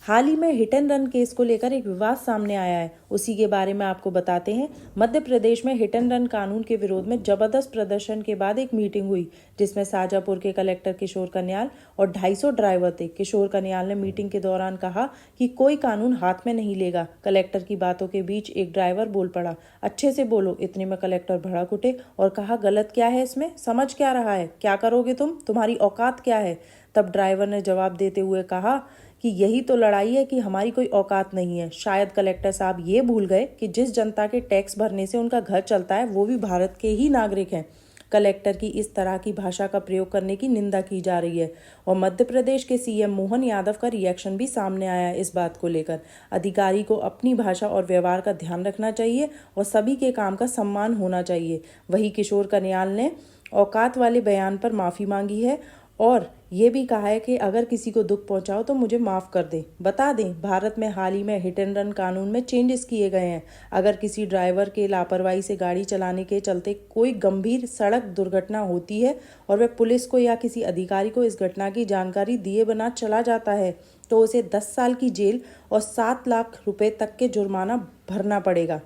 हाल ही में hit and run case को लेकर एक विवाद सामने आया है। उसी के बारे में आपको बताते हैं। मध्य प्रदेश में हिट एंड रन कानून के विरोध में जबरदस्त प्रदर्शन के बाद एक मीटिंग हुई, जिसमें शाजापुर के कलेक्टर किशोर कन्याल और 250 ड्राइवर थे। किशोर कन्याल ने मीटिंग के दौरान कहा कि कोई कानून हाथ में नहीं लेगा। कलेक्टर की बातों के बीच एक ड्राइवर बोल पड़ा, अच्छे से बोलो। इतने में कलेक्टर भड़क उठे और कहा, गलत क्या है इसमें, समझ क्या रहा है, क्या करोगे तुम, तुम्हारी औकात क्या है। तब ड्राइवर ने जवाब देते हुए कहा कि यही तो लड़ाई है कि हमारी कोई औकात नहीं है। शायद कलेक्टर साहब ये भूल गए कि जिस जनता के टैक्स भरने से उनका घर चलता है वो भी भारत के ही नागरिक हैं। कलेक्टर की इस तरह की भाषा का प्रयोग करने की निंदा की जा रही है और मध्य प्रदेश के सीएम मोहन यादव का रिएक्शन भी सामने आया है इस बात को लेकर। अधिकारी को अपनी भाषा और व्यवहार का ध्यान रखना चाहिए और सभी के काम का सम्मान होना चाहिए। वहीं किशोर कन्याल ने औकात वाले बयान पर माफ़ी मांगी है और ये भी कहा है कि अगर किसी को दुख पहुंचाओ तो मुझे माफ़ कर दे। बता दें, भारत में हाल ही में हिट एंड रन कानून में चेंजेस किए गए हैं। अगर किसी ड्राइवर के लापरवाही से गाड़ी चलाने के चलते कोई गंभीर सड़क दुर्घटना होती है और वह पुलिस को या किसी अधिकारी को इस घटना की जानकारी दिए बिना चला जाता है, तो उसे 10 साल की जेल और 7 लाख रुपए तक के जुर्माना भरना पड़ेगा।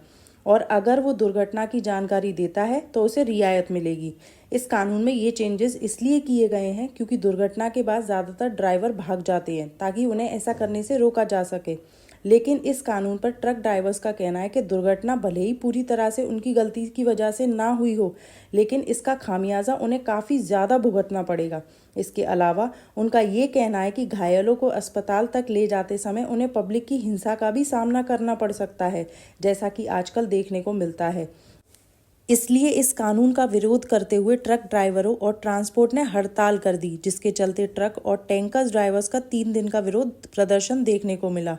और अगर वो दुर्घटना की जानकारी देता है तो उसे रियायत मिलेगी। इस कानून में ये चेंजेस इसलिए किए गए हैं क्योंकि दुर्घटना के बाद ज़्यादातर ड्राइवर भाग जाते हैं ताकि उन्हें ऐसा करने से रोका जा सके। लेकिन इस कानून पर ट्रक ड्राइवर्स का कहना है कि दुर्घटना भले ही पूरी तरह से उनकी गलती की वजह से ना हुई हो, लेकिन इसका खामियाजा उन्हें काफ़ी ज़्यादा भुगतना पड़ेगा। इसके अलावा उनका ये कहना है कि घायलों को अस्पताल तक ले जाते समय उन्हें पब्लिक की हिंसा का भी सामना करना पड़ सकता है, जैसा कि आजकल देखने को मिलता है। इसलिए इस कानून का विरोध करते हुए ट्रक ड्राइवरों और ट्रांसपोर्ट ने हड़ताल कर दी, जिसके चलते ट्रक और टैंकर्स ड्राइवर्स का 3 दिन का विरोध प्रदर्शन देखने को मिला।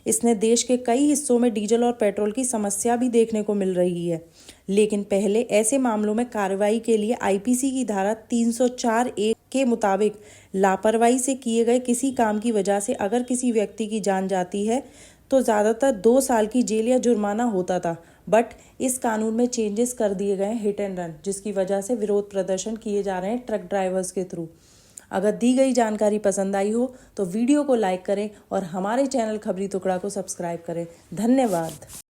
इसने देश के कई हिस्सों में डीजल और पेट्रोल की समस्या भी देखने को मिल रही है। लेकिन पहले ऐसे मामलों में कार्रवाई के लिए आईपीसी की धारा 304(a) के मुताबिक लापरवाही से किए गए किसी काम की वजह से अगर किसी व्यक्ति की जान जाती है तो ज़्यादातर 2 साल की जेल या जुर्माना होता था। बट इस कानून में चेंजेस कर दिए गए हिट एंड रन, जिसकी वजह से विरोध प्रदर्शन किए जा रहे हैं ट्रक ड्राइवर्स के थ्रू। अगर दी गई जानकारी पसंद आई हो तो वीडियो को लाइक करें और हमारे चैनल खबरी टुकड़ा को सब्सक्राइब करें। धन्यवाद।